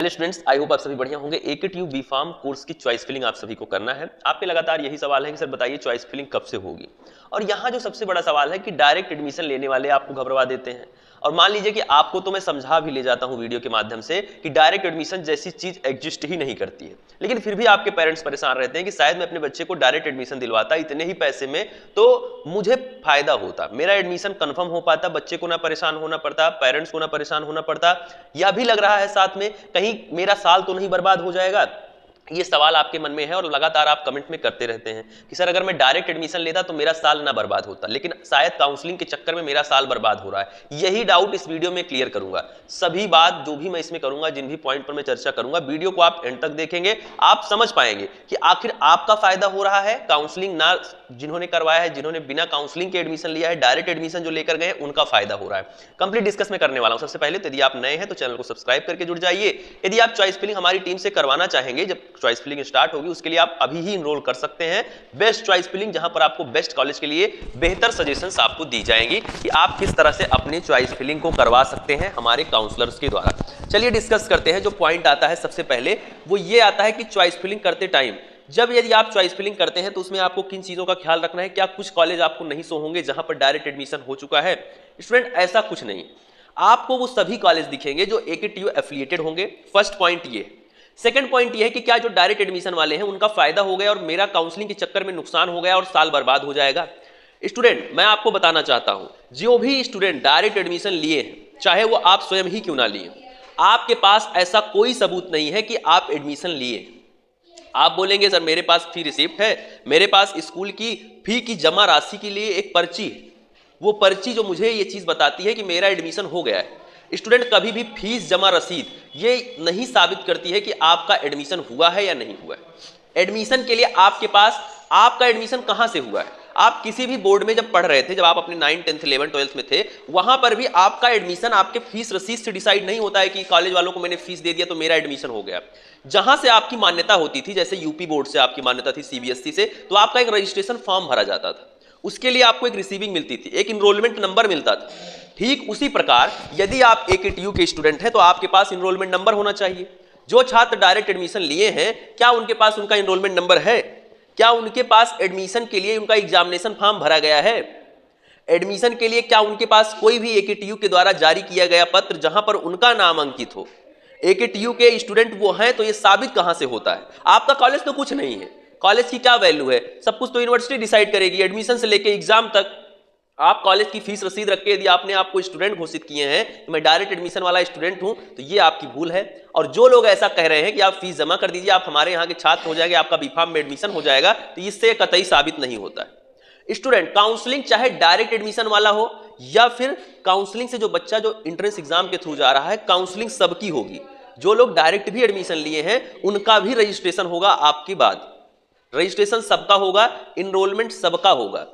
Hello students, I hope आप सभी बढ़िया होंगे। एकेटीयू बी फार्म कोर्स की चॉइस फिलिंग आप सभी को करना है। आपके लगातार यही सवाल है कि सर बताइए चॉइस फिलिंग कब से होगी। और यहाँ जो सबसे बड़ा सवाल है कि डायरेक्ट एडमिशन लेने वाले आपको घबरा देते हैं। और मान लीजिए कि आपको तो मैं समझा भी ले जाता हूँ वीडियो के माध्यम से कि डायरेक्ट एडमिशन जैसी चीज एग्जिस्ट ही नहीं करती है, लेकिन फिर भी आपके पेरेंट्स परेशान रहते हैं कि शायद मैं अपने बच्चे को डायरेक्ट एडमिशन दिलवाता इतने ही पैसे में तो मुझे फायदा होता, मेरा एडमिशन कंफर्म हो पाता, बच्चे को ना परेशान होना पड़ता, पेरेंट्स को ना परेशान होना पड़ता। यह भी लग रहा है साथ में कहीं मेरा साल तो नहीं बर्बाद हो जाएगा। ये सवाल आपके मन में है और लगातार आप कमेंट में करते रहते हैं कि सर अगर मैं डायरेक्ट एडमिशन लेता तो मेरा साल ना बर्बाद होता, लेकिन शायद काउंसलिंग के चक्कर में मेरा साल बर्बाद हो रहा है। यही डाउट इस वीडियो में क्लियर करूंगा। सभी बात जो भी मैं इसमें करूंगा, जिन भी पॉइंट पर मैं चर्चा करूंगा, वीडियो को आप एंड तक देखेंगे, आप समझ पाएंगे कि आखिर आपका फायदा हो रहा है काउंसलिंग ना जिन्होंने करवाया है, जिन्होंने बिना काउंसलिंग के एडमिशन लिया है, डायरेक्ट एडमिशन जो लेकर गए उनका फायदा हो रहा है। कंप्लीट डिस्कस में करने वाला हूं। सबसे पहले तो यदि आप नए हैं तो चैनल को सब्सक्राइब करके जुड़ जाइए। यदि आप चॉइस फिलिंग हमारी टीम से करवाना चाहेंगे, जब चॉइस फिलिंग स्टार्ट होगी उसके लिए आप अभी ही इनरोल कर सकते हैं बेस्ट चॉइस फिलिंग, जहां पर आपको बेस्ट कॉलेज के लिए बेहतर सजेशंस आपको दी जाएंगी कि आप किस तरह से अपने चॉइस फिलिंग को करवा सकते हैं हमारे काउंसलर्स के द्वारा। चलिए डिस्कस करते हैं। जो पॉइंट आता है सबसे पहले वो ये आता है कि चॉइस फिलिंग करते टाइम जब यदि आप चॉइस फिलिंग करते हैं तो उसमें आपको किन चीजों का ख्याल रखना है। क्या कुछ कॉलेज आपको नहीं सो होंगे जहां पर डायरेक्ट एडमिशन हो चुका है? स्टूडेंट ऐसा कुछ नहीं, आपको वो सभी कॉलेज दिखेंगे जो एकेटीयू एफिलिएटेड होंगे। फर्स्ट पॉइंट ये। सेकंड पॉइंट ये है कि क्या जो डायरेक्ट एडमिशन वाले हैं उनका फायदा हो गया और मेरा काउंसलिंग के चक्कर में नुकसान हो गया और साल बर्बाद हो जाएगा। स्टूडेंट मैं आपको बताना चाहता हूं, जो भी स्टूडेंट डायरेक्ट एडमिशन लिए हैं, चाहे वो आप स्वयं ही क्यों ना लिए, आपके पास ऐसा कोई सबूत नहीं है कि आप एडमिशन लिए। आप बोलेंगे सर मेरे पास फी रिसिप्ट है, मेरे पास स्कूल की फी की जमा राशि के लिए एक पर्ची है, वो पर्ची जो मुझे ये चीज बताती है कि मेरा एडमिशन हो गया है। स्टूडेंट कभी भी फीस जमा रसीद ये नहीं साबित करती है कि आपका एडमिशन हुआ है या नहीं हुआ है। एडमिशन के लिए आपके पास आपका एडमिशन कहां से हुआ है? आप किसी भी बोर्ड में जब पढ़ रहे थे, जब आप अपने 9, 10, 11, 12 में थे, वहां पर भी आपका एडमिशन आपके फीस रसीद से डिसाइड नहीं होता है कि कॉलेज वालों को मैंने फीस दे दिया तो मेरा एडमिशन हो गया। जहां से आपकी मान्यता होती थी, जैसे यूपी बोर्ड से आपकी मान्यता थी, सीबीएसई से, तो आपका एक रजिस्ट्रेशन फॉर्म भरा जाता था, उसके लिए आपको एक रिसीविंग मिलती थी, एक इनरोलमेंट नंबर मिलता था। ठीक उसी प्रकार यदि आप एकेटीयू के स्टूडेंट हैं तो आपके पास इनरोलमेंट नंबर होना चाहिए। जो छात्र डायरेक्ट एडमिशन लिए हैं, क्या उनके पास उनका इनरोलमेंट नंबर है? क्या उनके पास एडमिशन के लिए उनका एग्जामिनेशन फॉर्म भरा गया है? एडमिशन के लिए क्या उनके पास कोई भी एकेटीयू के द्वारा जारी किया गया पत्र जहां पर उनका नाम अंकित हो? एकेटीयू के स्टूडेंट वो हैं तो ये साबित कहां से होता है? आपका कॉलेज तो कुछ नहीं है, कॉलेज की क्या वैल्यू है? सब कुछ तो यूनिवर्सिटी डिसाइड करेगी, एडमिशन से लेके एग्जाम तक। आप कॉलेज की फीस रसीद रख के यदि आपने आपको स्टूडेंट घोषित किए हैं कि मैं डायरेक्ट एडमिशन वाला स्टूडेंट हूं, तो ये आपकी भूल है। और जो लोग ऐसा कह रहे हैं कि आप फीस जमा कर दीजिए, आप हमारे यहाँ के छात्र हो जाएंगे, आपका बीफार्म में एडमिशन हो जाएगा, तो इससे कतई साबित नहीं होता है। स्टूडेंट काउंसलिंग चाहे डायरेक्ट एडमिशन वाला हो या फिर काउंसलिंग से जो बच्चा जो एंट्रेंस एग्जाम के थ्रू जा रहा है, काउंसलिंग सबकी होगी। जो लोग डायरेक्ट भी एडमिशन लिए हैं उनका भी रजिस्ट्रेशन होगा आपके बाद, रजिस्ट्रेशन सबका होगा, इनरोलमेंट सबका होगा।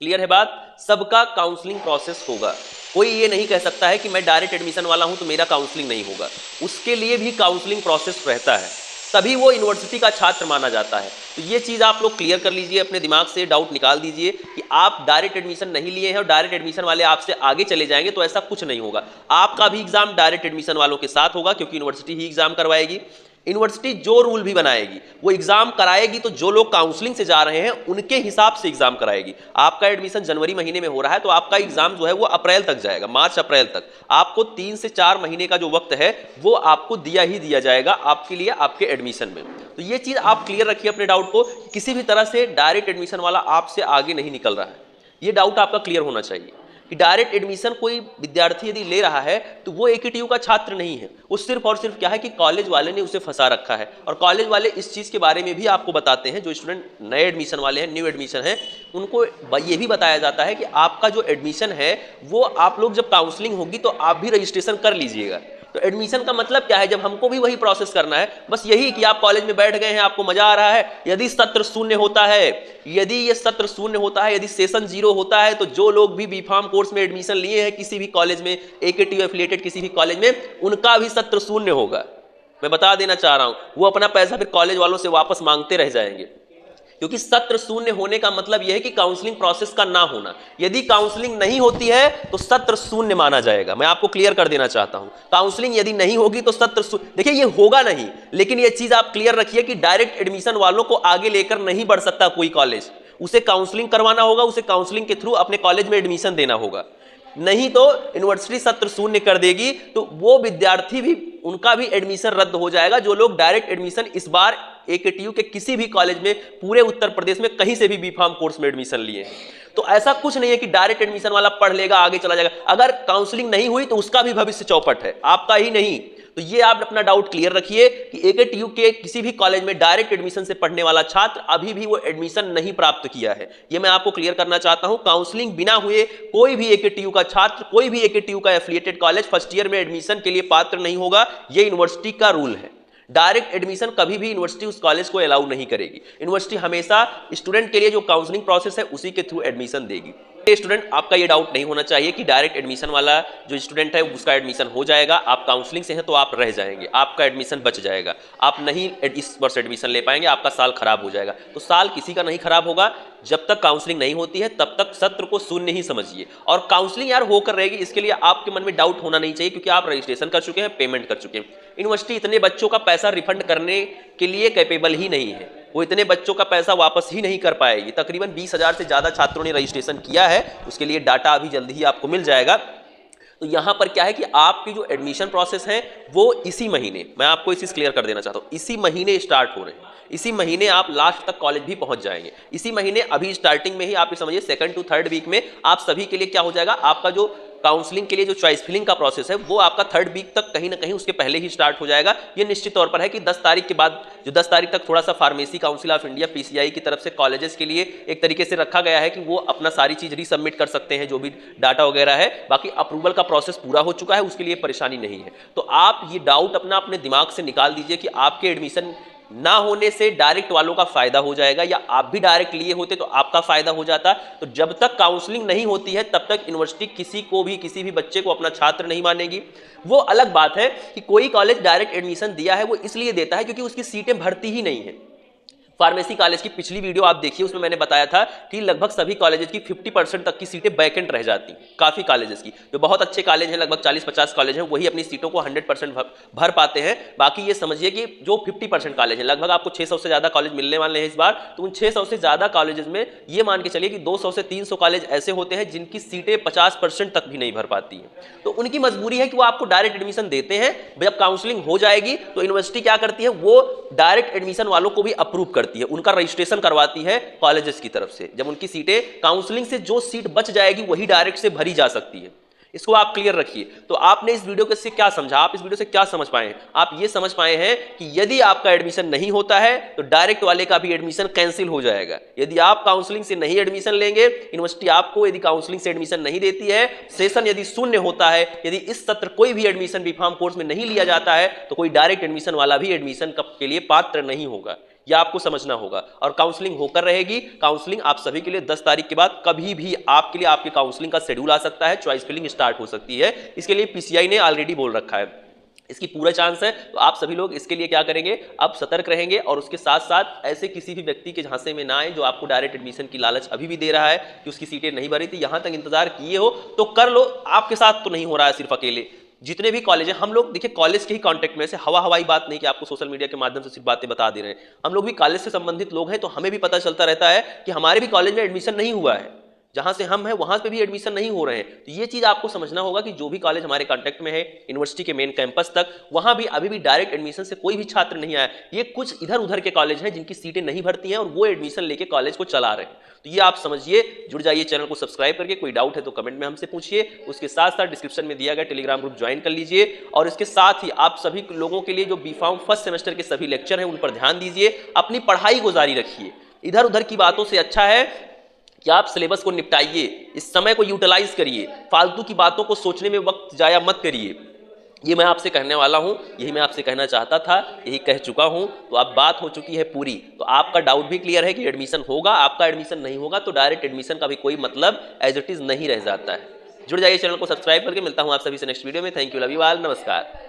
क्लियर है बात? सबका काउंसलिंग प्रोसेस होगा। कोई ये नहीं कह सकता है कि मैं डायरेक्ट एडमिशन वाला हूं तो मेरा काउंसलिंग नहीं होगा। उसके लिए भी काउंसलिंग प्रोसेस रहता है, तभी वो यूनिवर्सिटी का छात्र माना जाता है। तो ये चीज आप लोग क्लियर कर लीजिए, अपने दिमाग से डाउट निकाल दीजिए कि आप डायरेक्ट एडमिशन नहीं लिए हैं और डायरेक्ट एडमिशन वाले आपसे आगे चले जाएंगे, तो ऐसा कुछ नहीं होगा। आपका भी एग्जाम डायरेक्ट एडमिशन वालों के साथ होगा, क्योंकि यूनिवर्सिटी ही एग्जाम करवाएगी। यूनिवर्सिटी जो रूल भी बनाएगी वो एग्जाम कराएगी, तो जो लोग काउंसलिंग से जा रहे हैं उनके हिसाब से एग्जाम कराएगी। आपका एडमिशन जनवरी महीने में हो रहा है तो आपका एग्जाम जो है वो अप्रैल तक जाएगा, मार्च अप्रैल तक। आपको 3 से 4 महीने का जो वक्त है वो आपको दिया ही दिया जाएगा आपके लिए, आपके एडमिशन में। तो ये चीज आप क्लियर रखिए अपने डाउट को, किसी भी तरह से डायरेक्ट एडमिशन वाला आपसे आगे नहीं निकल रहा है। ये डाउट आपका क्लियर होना चाहिए कि डायरेक्ट एडमिशन कोई विद्यार्थी यदि ले रहा है तो वो एकेटीयू का छात्र नहीं है, वो सिर्फ और सिर्फ क्या है कि कॉलेज वाले ने उसे फंसा रखा है। और कॉलेज वाले इस चीज़ के बारे में भी आपको बताते हैं, जो स्टूडेंट नए एडमिशन वाले हैं, न्यू एडमिशन है, उनको ये भी बताया जाता है कि आपका जो एडमिशन है वो आप लोग जब काउंसलिंग होगी तो आप भी रजिस्ट्रेशन कर लीजिएगा। तो एडमिशन का मतलब क्या है? जब हमको भी वही प्रोसेस करना है, बस यही कि आप कॉलेज में बैठ गए हैं, आपको मजा आ रहा है। यदि सत्र शून्य होता है, यदि ये सत्र शून्य होता है, यदि सेशन 0 होता है, तो जो लोग भी बीफार्म कोर्स में एडमिशन लिए हैं किसी भी कॉलेज में, एकेटीयू एफिलिएटेड किसी भी कॉलेज में, उनका भी सत्र शून्य होगा। मैं बता देना चाह रहा हूं, वो अपना पैसा फिर कॉलेज वालों से वापस मांगते रह जाएंगे। क्योंकि सत्र शून्य होने का मतलब यह है कि काउंसलिंग प्रोसेस का ना होना। यदि काउंसलिंग नहीं होती है तो सत्र शून्य माना जाएगा। मैं आपको क्लियर कर देना चाहता हूं, काउंसलिंग यदि नहीं होगी तो सत्र शून्य। देखिए ये होगा नहीं, लेकिन यह चीज आप क्लियर रखिए कि डायरेक्ट एडमिशन वालों को आगे लेकर नहीं बढ़ सकता कोई कॉलेज। उसे काउंसलिंग करवाना होगा, उसे काउंसलिंग के थ्रू अपने कॉलेज में एडमिशन देना होगा। नहीं तो यूनिवर्सिटी सत्र शून्य कर देगी तो वो विद्यार्थी भी, उनका भी एडमिशन रद्द हो जाएगा जो लोग डायरेक्ट एडमिशन इस बार एकेटीयू के किसी भी कॉलेज में पूरे उत्तर प्रदेश में कहीं से भी बीफार्म कोर्स में एडमिशन लिए। तो ऐसा कुछ नहीं है कि डायरेक्ट एडमिशन वाला पढ़ लेगा आगे चला जाएगा। अगर काउंसलिंग नहीं हुई तो उसका भी भविष्य चौपट है, आपका ही नहीं। तो ये आप अपना डाउट क्लियर रखिए कि एकेटीयू के किसी भी कॉलेज में डायरेक्ट एडमिशन से पढ़ने वाला छात्र अभी भी वो एडमिशन नहीं प्राप्त किया है। ये मैं आपको क्लियर करना चाहता हूं। काउंसलिंग बिना हुए कोई भी एकेटीयू का छात्र, कोई भी एकेटीयू का एफिलिएटेड कॉलेज फर्स्ट ईयर में एडमिशन के लिए पात्र नहीं होगा। ये यूनिवर्सिटी का रूल है। डायरेक्ट एडमिशन कभी भी यूनिवर्सिटी उस कॉलेज को अलाउ नहीं करेगी। यूनिवर्सिटी हमेशा स्टूडेंट के लिए जो काउंसलिंग प्रोसेस है उसी के थ्रू एडमिशन देगी। स्टूडेंट, आपका ये डाउट नहीं होना चाहिए कि डायरेक्ट एडमिशन वाला जो स्टूडेंट है उसका एडमिशन हो जाएगा। आप काउंसलिंग से हैं तो आप रह जाएंगे, आपका एडमिशन बच जाएगा। आप नहीं इस वर्ष एडमिशन ले पाएंगे, आपका साल खराब हो जाएगा। तो साल किसी का नहीं खराब होगा। जब तक काउंसलिंग नहीं होती है तब तक सत्र को शून्य ही समझिए। और काउंसलिंग यार होकर रहेगी, इसके लिए आपके मन में डाउट होना नहीं चाहिए, क्योंकि आप रजिस्ट्रेशन कर चुके हैं, पेमेंट कर चुके हैं। यूनिवर्सिटी इतने बच्चों का पैसा रिफंड करने के लिए कैपेबल ही नहीं है। वो इतने बच्चों का पैसा वापस ही नहीं कर पाएगी। तकरीबन 20,000 से ज़्यादा छात्रों ने रजिस्ट्रेशन किया है, उसके लिए डाटा अभी जल्दी ही आपको मिल जाएगा। तो यहाँ पर क्या है कि आपकी जो एडमिशन प्रोसेस है वो इसी महीने, मैं आपको इस चीज़ क्लियर कर देना चाहता हूँ, इसी महीने स्टार्ट हो रहे हैं। इसी महीने आप लास्ट तक कॉलेज भी पहुंच जाएंगे। इसी महीने अभी स्टार्टिंग में ही आप समझिए 2nd to 3rd वीक में आप सभी के लिए क्या हो जाएगा, आपका जो काउंसलिंग के लिए जो चॉइस फिलिंग का प्रोसेस है वो आपका 3rd वीक तक कहीं ना कहीं उसके पहले ही स्टार्ट हो जाएगा। ये निश्चित तौर पर है कि 10 तारीख के बाद, जो 10 तारीख तक थोड़ा सा pharmacy council of India PCI की तरफ से कॉलेजेस के लिए एक तरीके से रखा गया है कि वो अपना सारी चीज़ रीसबमिट कर सकते हैं, जो भी डाटा वगैरह है। बाकी अप्रूवल का प्रोसेस पूरा हो चुका है, उसके लिए परेशानी नहीं है। तो आप ये डाउट अपना अपने दिमाग से निकाल दीजिए कि आपके एडमिशन ना होने से डायरेक्ट वालों का फायदा हो जाएगा, या आप भी डायरेक्ट लिए होते तो आपका फायदा हो जाता। तो जब तक काउंसलिंग नहीं होती है तब तक यूनिवर्सिटी किसी को भी, किसी भी बच्चे को अपना छात्र नहीं मानेगी। वो अलग बात है कि कोई कॉलेज डायरेक्ट एडमिशन दिया है, वो इसलिए देता है क्योंकि उसकी सीटें भरती ही नहीं है। फार्मेसी कॉलेज की पिछली वीडियो आप देखिए, उसमें मैंने बताया था कि लगभग सभी कॉलेजेस की 50% तक की सीटें वैकेंट रह जाती। काफ़ी कॉलेजेस की, जो बहुत अच्छे कॉलेज हैं, लगभग 40-50 कॉलेज हैं, वही अपनी सीटों को 100% भर पाते हैं। बाकी ये समझिए कि जो 50% कॉलेज हैं, लगभग आपको 600 से ज़्यादा कॉलेज मिलने वाले हैं इस बार। तो उन 600 से ज़्यादा कॉलेजेस में ये मान के चलिए कि 200 से 300 कॉलेज ऐसे होते हैं जिनकी सीटें 50% तक भी नहीं भर पाती हैं। तो उनकी मजबूरी है कि वो आपको डायरेक्ट एडमिशन देते हैं। जब काउंसलिंग हो जाएगी तो यूनिवर्सिटी क्या करती है, वो डायरेक्ट एडमिशन वालों को भी अप्रूव करती है, उनका रजिस्ट्रेशन करवाती है कॉलेजेस की तरफ से। जब उनकी सीटें, काउंसलिंग से जो सीट बच जाएगी वही डायरेक्ट से भरी जा सकती है। इसको आप क्लियर रखिए। तो आपने इस वीडियो से क्या समझा, आप इस वीडियो से क्या समझ पाए हैं? आप ये समझ पाए हैं कि यदि आपका एडमिशन नहीं होता है तो डायरेक्ट वाले का भी एडमिशन कैंसिल हो जाएगा। यदि आप काउंसलिंग से नहीं एडमिशन लेंगे, यूनिवर्सिटी आपको यदि काउंसलिंग से एडमिशन नहीं देती है, सेशन यदि शून्य होता है, यदि इस सत्र कोई भी एडमिशन बीफार्म कोर्स में नहीं लिया जाता है, तो कोई डायरेक्ट एडमिशन वाला भी एडमिशन के लिए पात्र नहीं होगा। यह आपको समझना होगा। और काउंसलिंग होकर रहेगी। काउंसलिंग आप सभी के लिए 10 तारीख के बाद कभी भी आपके लिए आपके काउंसलिंग का शेड्यूल आ सकता है, चॉइस फिलिंग स्टार्ट हो सकती है। इसके लिए PCI ने ऑलरेडी बोल रखा है, इसकी पूरा चांस है। तो आप सभी लोग इसके लिए क्या करेंगे, आप सतर्क रहेंगे और उसके साथ साथ ऐसे किसी भी व्यक्ति के झांसे में ना आए जो आपको डायरेक्ट एडमिशन की लालच अभी भी दे रहा है कि उसकी सीटें नहीं भरी थी। यहां तक इंतजार किए हो तो कर लो, आपके साथ तो नहीं हो रहा है सिर्फ अकेले। जितने भी कॉलेज हैं, हम लोग देखिए कॉलेज के ही कांटेक्ट में से, हवाई बात नहीं कि आपको सोशल मीडिया के माध्यम से सिर्फ बातें बता दे रहे हैं। हम लोग भी कॉलेज से संबंधित लोग हैं, तो हमें भी पता चलता रहता है कि हमारे भी कॉलेज में एडमिशन नहीं हुआ है। जहां से हम हैं वहां पे भी एडमिशन नहीं हो रहे हैं। तो ये चीज आपको समझना होगा कि जो भी कॉलेज हमारे कांटेक्ट में है, यूनिवर्सिटी के मेन कैंपस तक, वहां भी अभी भी डायरेक्ट एडमिशन से कोई भी छात्र नहीं आया। ये कुछ इधर उधर के कॉलेज हैं जिनकी सीटें नहीं भरती हैं और वो एडमिशन लेके कॉलेज को चला रहे हैं। तो ये आप समझिए। जुड़ जाइए चैनल को सब्सक्राइब करके। कोई डाउट है तो कमेंट में हमसे पूछिए। उसके साथ साथ डिस्क्रिप्शन में दिया गया टेलीग्राम ग्रुप ज्वाइन कर लीजिए। और इसके साथ ही आप सभी लोगों के लिए जो बीफार्म फर्स्ट सेमेस्टर के सभी लेक्चर हैं उन पर ध्यान दीजिए। अपनी पढ़ाई को जारी रखिए। इधर उधर की बातों से अच्छा है कि आप सिलेबस को निपटाइए, इस समय को यूटिलाइज करिए, फालतू की बातों को सोचने में वक्त जाया मत करिए। ये मैं आपसे कहने वाला हूं, यही मैं आपसे कहना चाहता था, यही कह चुका हूं। तो अब बात हो चुकी है पूरी। तो आपका डाउट भी क्लियर है कि एडमिशन होगा, आपका एडमिशन नहीं होगा तो डायरेक्ट एडमिशन का भी कोई मतलब एज इट इज नहीं रह जाता है। जुड़ जाइए चैनल को सब्सक्राइब करके। मिलता हूं आप सभी से नेक्स्ट वीडियो में। Thank you, love you all, नमस्कार।